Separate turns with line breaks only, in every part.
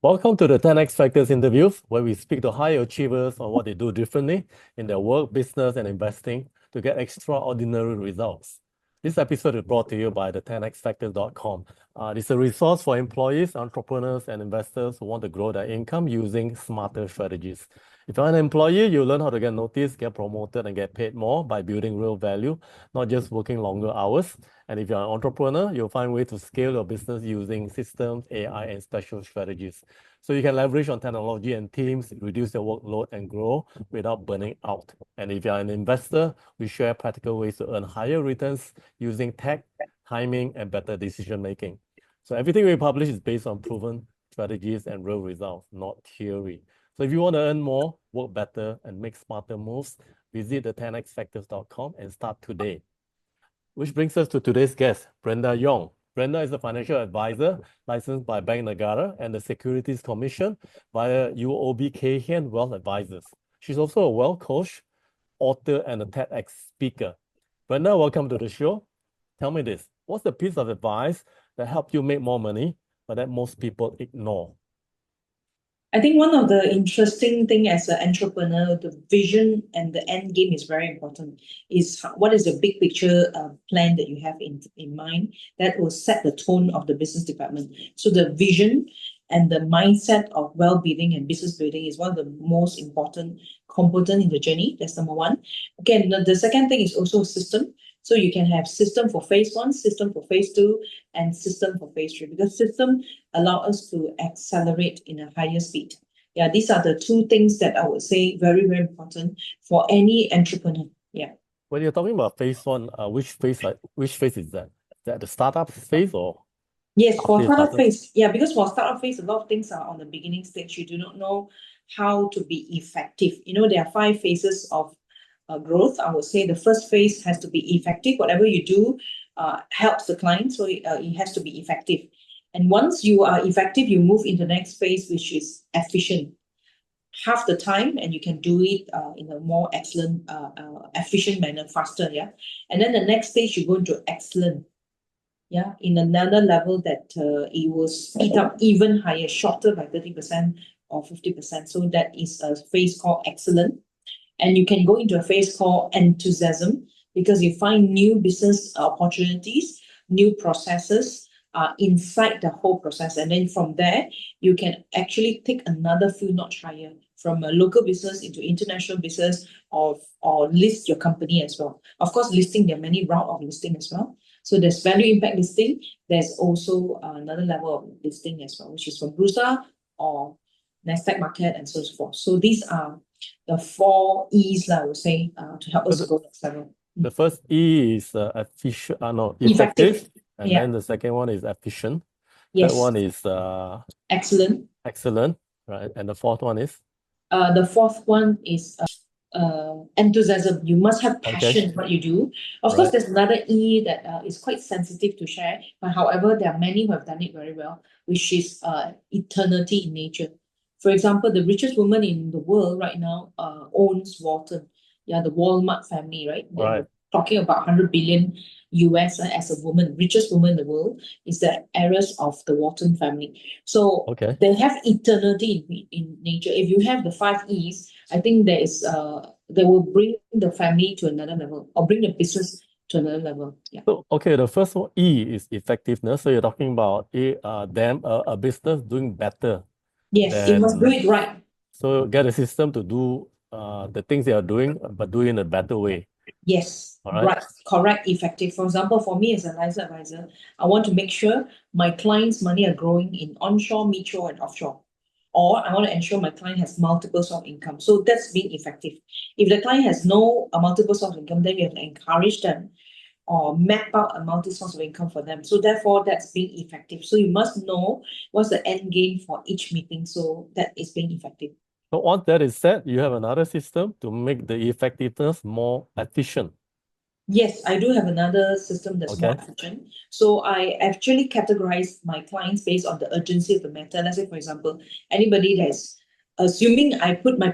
Welcome to the 10X Factors interviews, where we speak to high achievers on what they do differently in their work, business, and investing to get extraordinary results. This episode is brought to you by the 10xfactors.com. It's a resource for employees, entrepreneurs, and investors who want to grow their income using smarter strategies. If you're an employee, you'll learn how to get noticed, get promoted, and get paid more by building real value, not just working longer hours. And if you're an entrepreneur, you'll find ways to scale your business using systems, AI, and special strategies. So you can leverage on technology and teams, reduce your workload, and grow without burning out. And if you're an investor, we share practical ways to earn higher returns using tech, timing, and better decision making. So everything we publish is based on proven strategies and real results, not theory. So if you want to earn more, work better, and make smarter moves, visit the 10xfactors.com and start today. Which brings us to today's guest, Brenda Yong. Brenda is a financial advisor licensed by Bank Negara and the Securities Commission via UOB Kay Hian Wealth Advisors. She's also a wealth coach, author, and a TEDx speaker. Brenda, welcome to the show. Tell me this, what's the piece of advice that helped you make more money, but that most people ignore?
I think one of the interesting thing as an entrepreneur, the vision and the end game is very important. Is what is the big picture plan that you have in mind that will set the tone of the business development. So the vision and the mindset of well-being and business building is one of the most important component in the journey. That's number one. Again, the second thing is also system. So you can have system for phase one, system for phase two, and system for phase three, because system allow us to accelerate in a higher speed. Yeah, these are the two things that I would say very, very important for any entrepreneur. Yeah.
When you're talking about phase one, which phase is that? Is that the startup phase or?
Yes, for startup phase. Yeah, because for startup phase, a lot of things are on the beginning stage. You do not know how to be effective. There are 5 phases of growth. I would say the first phase has to be effective. Whatever you do helps the client, so it has to be effective. And once you are effective, you move into the next phase, which is efficient. Half the time, and you can do it in a more excellent, efficient manner, faster. Yeah, and then the next stage you go into excellent. Yeah, in another level that it will speed up even higher, shorter by 30% or 50%. So that is a phase called excellent. And you can go into a phase called enthusiasm, because you find new business opportunities, new processes inside the whole process. And then from there, you can actually take another few notch higher from a local business into international business, or list your company as well. Of course, listing, there are many routes of listing as well. So there's value impact listing. There's also another level of listing as well, which is from Bursa or Nasdaq market and so forth. So these are the 4 E's, I would say, to help us go next level.
The first E is effective. And then the second one is efficient.
Yes.
Third one is
excellent.
Excellent, right? And the fourth one is?
The fourth one is enthusiasm. You must have passion in what you do. Of course, there's another E that is quite sensitive to share, but however, there are many who have done it very well, which is eternity in nature. For example, the richest woman in the world right now owns Walton. Yeah, the Walmart family, right?
Right.
Talking about 100 billion US as a woman, richest woman in the world is the heiress of the Walton family. So they have eternity in nature. If you have the 5 E's, I think there is they will bring the family to another level, or bring the business to another level. Yeah.
So, the first one, E, is effectiveness. So you're talking about a business doing better.
Yes, you must do it right.
So get a system to do the things they are doing, but do it in a better way.
Yes, right, correct, effective. For example, for me as a licensed advisor, I want to make sure my clients' money are growing in onshore, midshore, and offshore. Or I want to ensure my client has multiple source of income. So that's being effective. If the client has no multiple source of income, then we have to encourage them or map out a multi-source of income for them. So therefore, that's being effective. So you must know what's the end game for each meeting. So that is being effective.
So once that is set, you have another system to make the effectiveness more efficient.
Yes, I do have another system that's more efficient. So I actually categorize my clients based on the urgency of the matter. Let's say, for example, anybody that's assuming I put my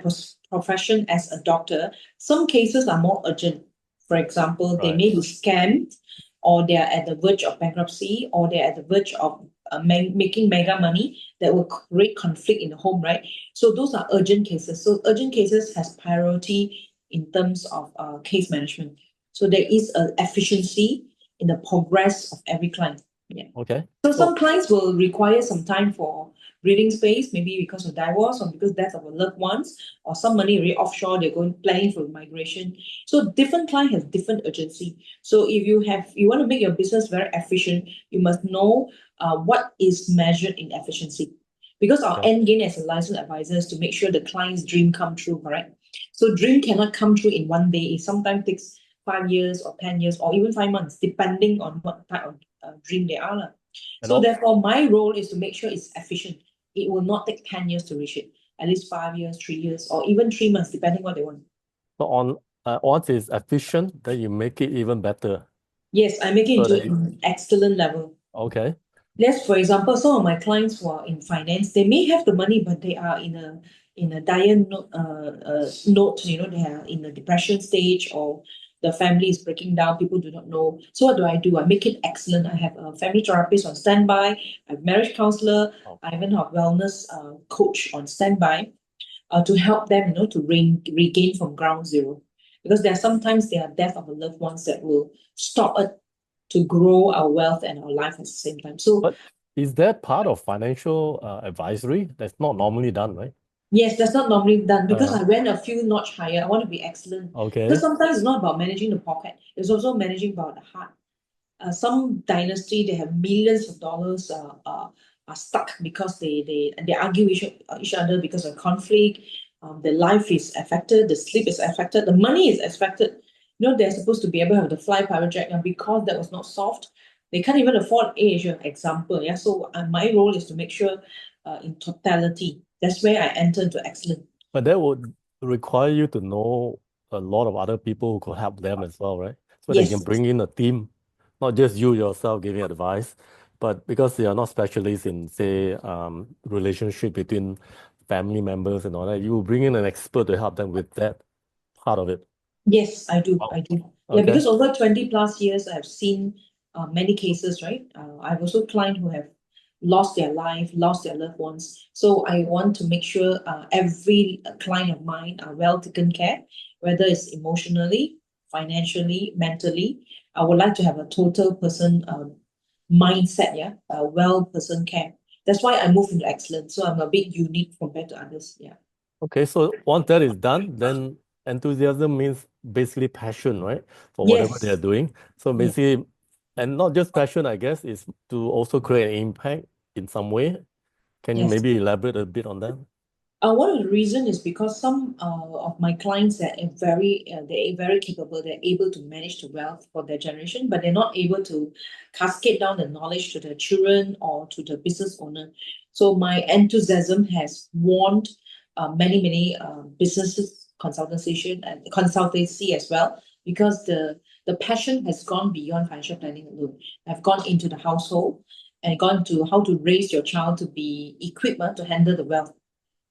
profession as a doctor, some cases are more urgent. For example, they may be scammed, or they are at the verge of bankruptcy, or they are at the verge of making mega money that will create conflict in the home, right? So those are urgent cases. So urgent cases has priority in terms of case management. So there is an efficiency in the progress of every client. Yeah.
Okay.
So
So
some clients will require some time for breathing space, maybe because of divorce or because death of a loved ones, or some money already offshore, they're going planning for migration. So different client has different urgency. So if you want to make your business very efficient, you must know what is measured in efficiency. Because our
yeah.
end game as a licensed advisor is to make sure the client's dream come true, correct? So dream cannot come true in one day. It sometimes takes 5 years or 10 years or even 5 months, depending on what type of dream they are.
And
So
all,
therefore, my role is to make sure it's efficient. It will not take 10 years to reach it, at least 5 years, 3 years, or even 3 months, depending what they want.
so on once it's efficient, then you make it even better.
Yes, I make it
So
into
that
an excellent level.
okay.
Let's, for example, some of my clients who are in finance, they may have the money, but they are in a dire note. They are in a depression stage, or the family is breaking down. People do not know. So what do? I make it excellent. I have a family therapist on standby. I have marriage counselor.
Oh,
I even have wellness coach on standby to help them, to regain from ground zero. Because sometimes there are death of a loved ones that will stop it to grow our wealth and our life at the same time. So
but is that part of financial advisory? That's not normally done, right?
yes, that's not normally done because
Uh,
I went a few notch higher. I want to be excellent. Because
okay.
sometimes it's not about managing the pocket, it's also managing about the heart. Some dynasty, they have millions of dollars are stuck because they argue each other because of conflict. The life is affected, the sleep is affected, the money is affected. They're supposed to be able to have the fly private jet now because that was not solved. They can't even afford Asia, example. Yeah, so my role is to make sure in totality. That's where I enter into excellence.
But that would require you to know a lot of other people who could help them as well, right? So that you can
Yes,
bring in a team, not just you yourself giving advice, but because they are not specialists in, say, relationship between family members and all that, you will bring in an expert to help them with that part of it.
yes, I do.
Wow.
I do. Yeah,
Okay.
because over 20 plus years, I've seen many cases, right? I've also clients who have lost their life, lost their loved ones. So I want to make sure every client of mine are well taken care, whether it's emotionally, financially, mentally. I would like to have a total person mindset, yeah, a well person care. That's why I move into excellence. So I'm a bit unique compared to others. Yeah.
Okay, so once that is done, then enthusiasm means basically passion, right? For whatever they are
Yes.
doing. So
Yes.
basically, and not just passion, I guess, is to also create an impact in some way. Can you
Yes.
maybe elaborate a bit on that?
One of the reason is because some of my clients are they're very capable. They're able to manage the wealth for their generation, but they're not able to cascade down the knowledge to their children or to the business owner. So my enthusiasm has warned many businesses consultancy as well because the passion has gone beyond financial planning alone. I've gone into the household and gone to how to raise your child to be equipped to handle the wealth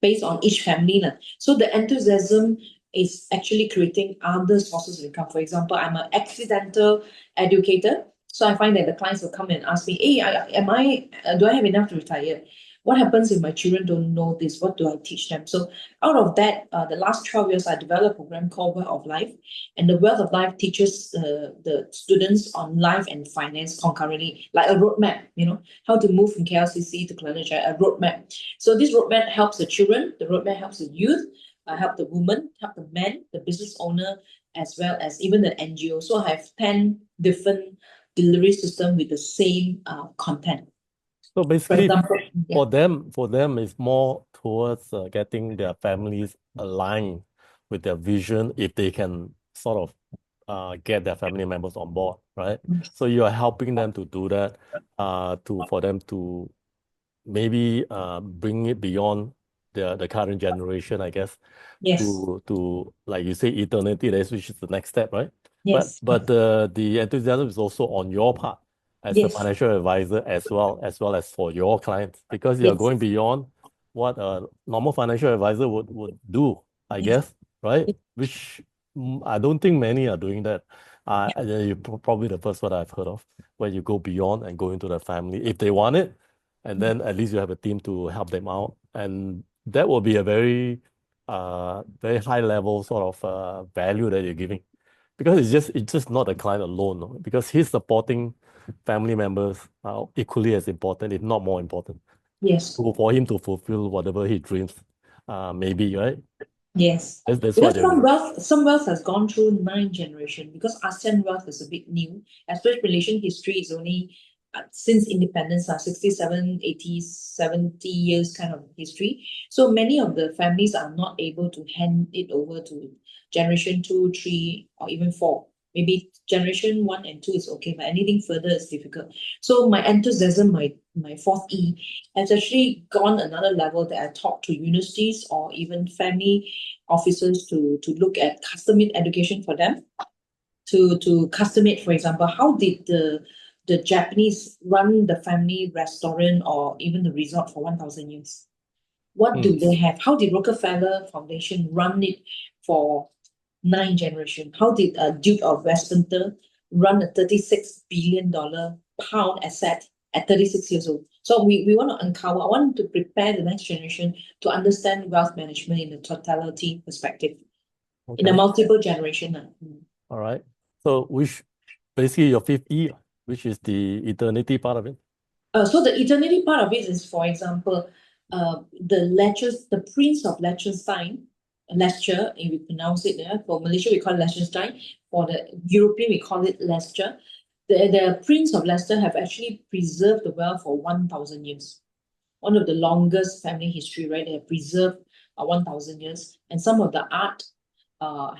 based on each family. So the enthusiasm is actually creating other sources of income. For example, I'm an accidental educator. So I find that the clients will come and ask me, hey, do I have enough to retire? What happens if my children don't know this? What do I teach them? So out of that, the last 12 years, I developed a program called Wealth of Life. And the Wealth of Life teaches the students on life and finance concurrently, like a roadmap, how to move from KLCC to Clearage, a roadmap. So this roadmap helps the children, the roadmap helps the youth, help the woman, help the man, the business owner, as well as even the NGO. So I have 10 different delivery system with the same content.
So
For
basically,
example, yeah,
for them, it's more towards getting their families aligned with their vision if they can sort of get their family members on board, right? So you are helping them to do that, for them to maybe bring it beyond the current generation, I guess,
yes,
to like you say, eternity, that's which is the next step, right? But
yes,
but the enthusiasm is also on your part as the
yes,
financial advisor as well as for your clients because you are
yes,
going beyond what a normal financial advisor would do, I
yes,
guess, right? Which I don't think many are doing that. You're probably the first one I've heard of where you go beyond and go into the family if they want it and then at least you have a team to help them out. And that will be a very, very high level sort of value that you're giving. Because it's just not a client alone, no? Because he's supporting family members are equally as important, if not more important,
Yes.
for him to fulfill whatever he dreams, maybe, right?
Yes.
That's
Because
what they're doing.
some wealth has gone through 9 generations. Because ASEAN wealth is a bit new, especially Malaysian history is only since independence, 67, 80, 70 years kind of history. So many of the families are not able to hand it over to generation 2, 3, or even 4. Maybe generation 1 and 2 is okay, but anything further is difficult. So my enthusiasm, my fourth E, has actually gone another level that I talk to universities or even family officers to look at custom-made education for them, to custom-made, for example, how did the Japanese run the family restaurant or even the resort for 1,000 years? What do they have? How did Rockefeller Foundation run it for 9 generations? How did Duke of Westminster run a $36 billion pound asset at 36 years old? So we want to uncover, I want to prepare the next generation to understand wealth management in a totality perspective, in a
Okay.
multiple generation.
All right. So basically your fifth E, which is the eternity part of it.
So the eternity part of it is, for example, the Prince of Liechtenstein, Leicester, if we pronounce it there. For Malaysia, we call it Liechtenstein. For the European, we call it Leicester. The Prince of Leicester have actually preserved the wealth for 1,000 years. One of the longest family history, right? They have preserved 1,000 years. And some of the art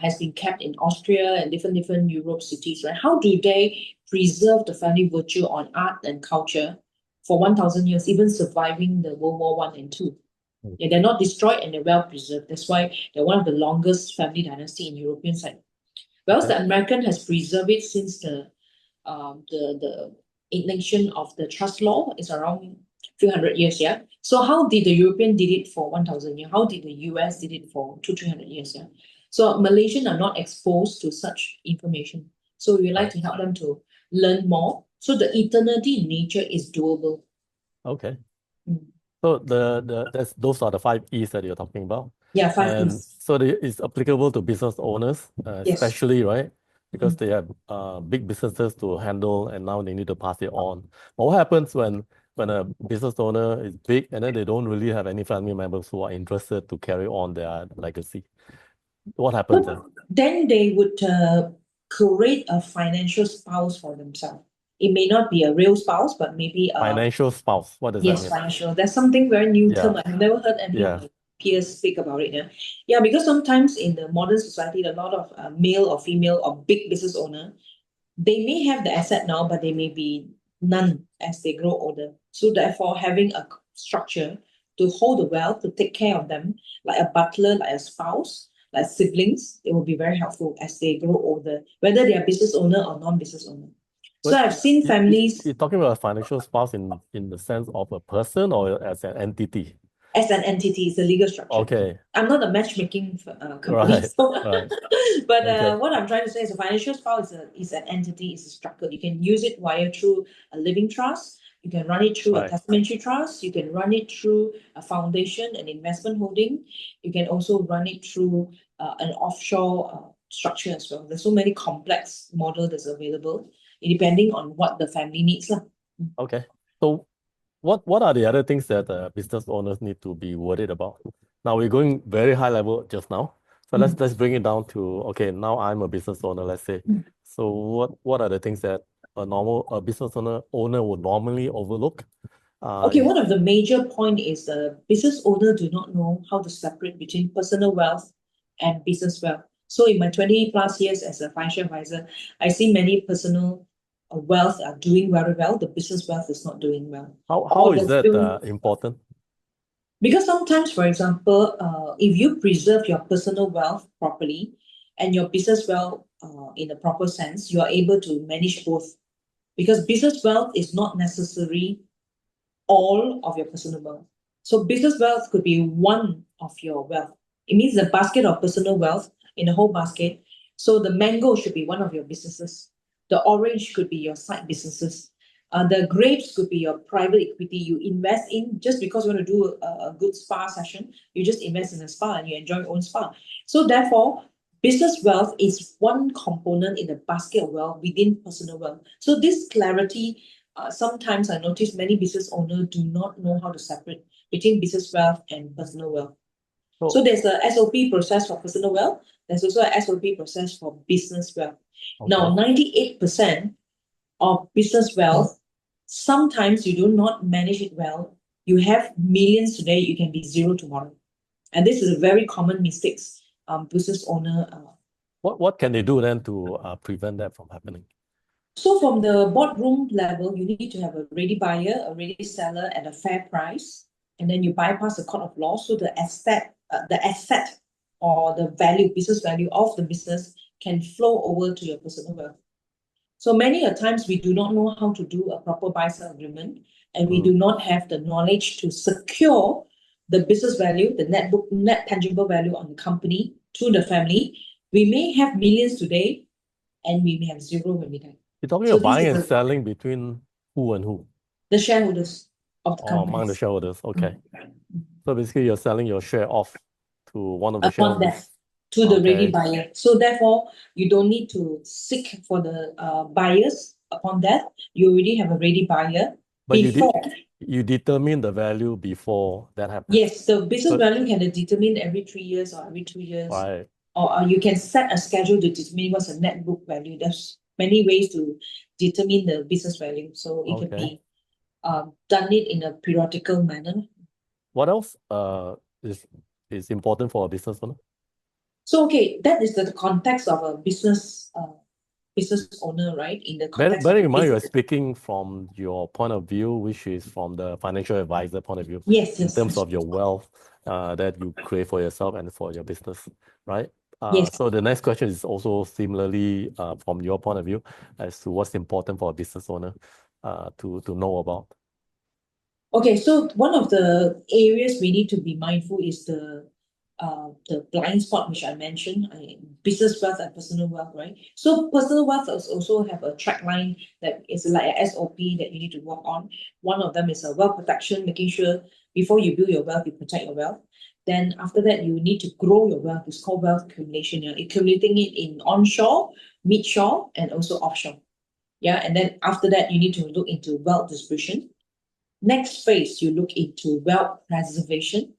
has been kept in Austria and different Europe cities, right? How do they preserve the family virtue on art and culture for 1,000 years, even surviving the World War I and II? Yeah, they're not destroyed and they're well preserved. That's why they're one of the longest family dynasty in European side. Whereas the American has preserved it since the invention of the trust law is around few hundred years, yeah. So how did the European did it for 1,000 years? How did the US did it for 200-300 years, yeah? So Malaysians are not exposed to such information. So we like to help them to learn more. So the eternity in nature is doable.
Okay.
Mm.
So those are the 5 E's that you're talking about.
Yeah, 5
And
E's.
so it's applicable to business owners,
Yes.
especially, right? Because they have big businesses to handle and now they need to pass it on. But what happens when a business owner is big and then they don't really have any family members who are interested to carry on their legacy? What happens then?
Then they would create a financial spouse for themselves. It may not be a real spouse, but maybe
Financial spouse. What does that
yes,
mean?
financial. That's something very new term.
Yeah.
I've never heard any of my peers speak about it. Yeah, because sometimes in the modern society, a lot of male or female or big business owner, they may have the asset now, but they may be none as they grow older. So therefore, having a structure to hold the wealth, to take care of them, like a butler, like a spouse, like siblings, it will be very helpful as they grow older, whether they are business owner or non-business owner. So
But
I've seen families
you're talking about a financial spouse in the sense of a person or as an entity?
as an entity, it's a legal structure.
Okay.
I'm not a matchmaking company,
Right.
so
Right.
but
Okay.
what I'm trying to say is a financial spouse is an entity, is a structure. You can use it via through a living trust. You can run it through a
Right.
testamentary trust. You can run it through a foundation, an investment holding. You can also run it through an offshore structure as well. There's so many complex models that's available, depending on what the family needs.
Okay. So what are the other things that business owners need to be worried about? Now we're going very high level just now. So let's bring it down to, okay, now I'm a business owner, let's say. So what are the things that a business owner would normally overlook?
Okay, one of the major point is the business owner do not know how to separate between personal wealth and business wealth. So in my 20 plus years as a financial advisor, I see many personal wealth are doing very well. The business wealth is not doing well.
How is that important?
Because sometimes, for example, if you preserve your personal wealth properly and your business wealth in a proper sense, you are able to manage both. Because business wealth is not necessary all of your personal wealth. So business wealth could be one of your wealth. It means the basket of personal wealth in the whole basket. So the mango should be one of your businesses. The orange could be your side businesses. The grapes could be your private equity you invest in just because you want to do a good spa session. You just invest in a spa and you enjoy your own spa. So therefore, business wealth is one component in the basket of wealth within personal wealth. So this clarity, sometimes I notice many business owners do not know how to separate between business wealth and personal wealth. So there's a SOP process for personal wealth. There's also a SOP process for business wealth. Now, 98% of business wealth, sometimes you do not manage it well. You have millions today, you can be zero tomorrow. And this is a very common mistakes business owner.
What can they do then to prevent that from happening?
So from the boardroom level, you need to have a ready buyer, a ready seller at a fair price, and then you bypass the court of law. So the asset or the value, business value of the business can flow over to your personal wealth. So many a times we do not know how to do a proper buy-sell agreement, and we do not have the knowledge to secure the business value, the net tangible value on the company to the family. We may have millions today, and we may have zero when we die.
You're talking about buying and selling between who and who?
The shareholders of the company.
Among the shareholders, okay. So basically, you're selling your share off to one of the shareholders.
To the ready buyer. So therefore, you don't need to seek for the buyers upon that. You already have a ready buyer.
But you determine the value before that happens.
Yes, the business value can be determined every 3 years or every 2 years.
Right.
Or you can set a schedule to determine what's the net book value. There's many ways to determine the business value. So it can be done it in a periodical manner.
What else is important for a business owner?
So that is the context of a business owner, right? In the context
bearing in mind, you're speaking from your point of view, which is from the financial advisor point of view.
Yes.
In terms of your wealth that you create for yourself and for your business, right?
Yes.
So the next question is also similarly from your point of view as to what's important for a business owner to know about.
Okay, so one of the areas we need to be mindful is the blind spot which I mentioned, business wealth and personal wealth, right? So personal wealth also have a track line that is like a SOP that you need to work on. One of them is a wealth protection, making sure before you build your wealth, you protect your wealth. Then after that, you need to grow your wealth. It's called wealth accumulation. You're accumulating it in onshore, midshore, and also offshore. And then after that, you need to look into wealth distribution. Next phase, you look into wealth preservation.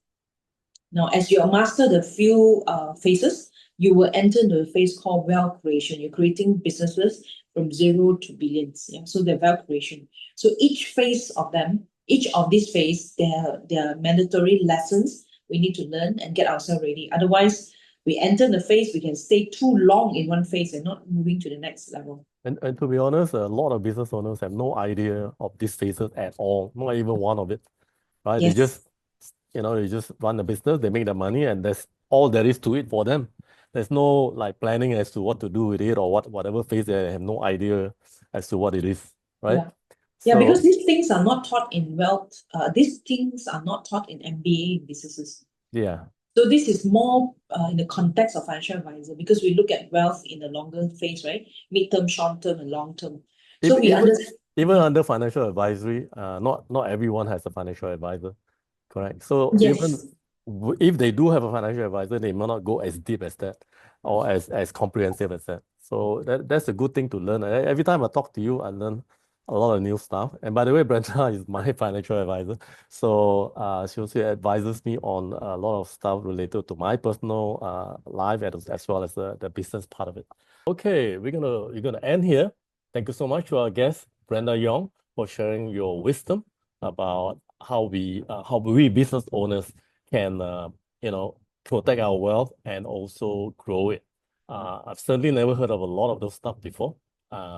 Now, as you master the few phases, you will enter the phase called wealth creation. You're creating businesses from zero to billions. So the wealth creation. So each of these phases, there are mandatory lessons we need to learn and get ourselves ready. Otherwise, we enter the phase, we can stay too long in one phase and not moving to the next level.
And to be honest, a lot of business owners have no idea of these phases at all, not even one of it, right?
Yes.
They just run the business, they make the money, and that's all there is to it for them. There's no planning as to what to do with it or whatever phase. They have no idea as to what it is, right?
Yeah, because these things are not taught in wealth. These things are not taught in MBA businesses.
Yeah.
So this is more in the context of financial advisor, because we look at wealth in the longer phase, right? Mid-term, short-term, and long-term. So
even under financial advisory, not everyone has a financial advisor, correct? So even if they do have a financial advisor, they may not go as deep as that or as comprehensive as that. So that's a good thing to learn. Every time I talk to you, I learn a lot of new stuff. And by the way, Brenda is my financial advisor. So she also advises me on a lot of stuff related to my personal life as well as the business part of it. Okay, we're gonna end here. Thank you so much to our guest, Brenda Yong, for sharing your wisdom about how we business owners can protect our wealth and also grow it. I've certainly never heard of a lot of those stuff before.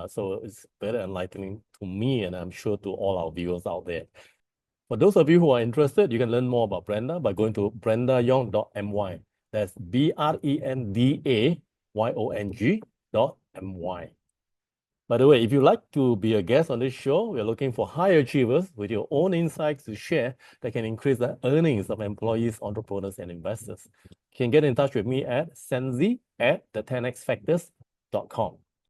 So it's very enlightening to me, and I'm sure to all our viewers out there. For those of you who are interested, you can learn more about Brenda by going to brendayong.my. That's BRENDAYONG.my. By the way, if you'd like to be a guest on this show, we're looking for high achievers with your own insights to share that can increase the earnings of employees, entrepreneurs, and investors. You can get in touch with me at senzi@the10xfactors.com.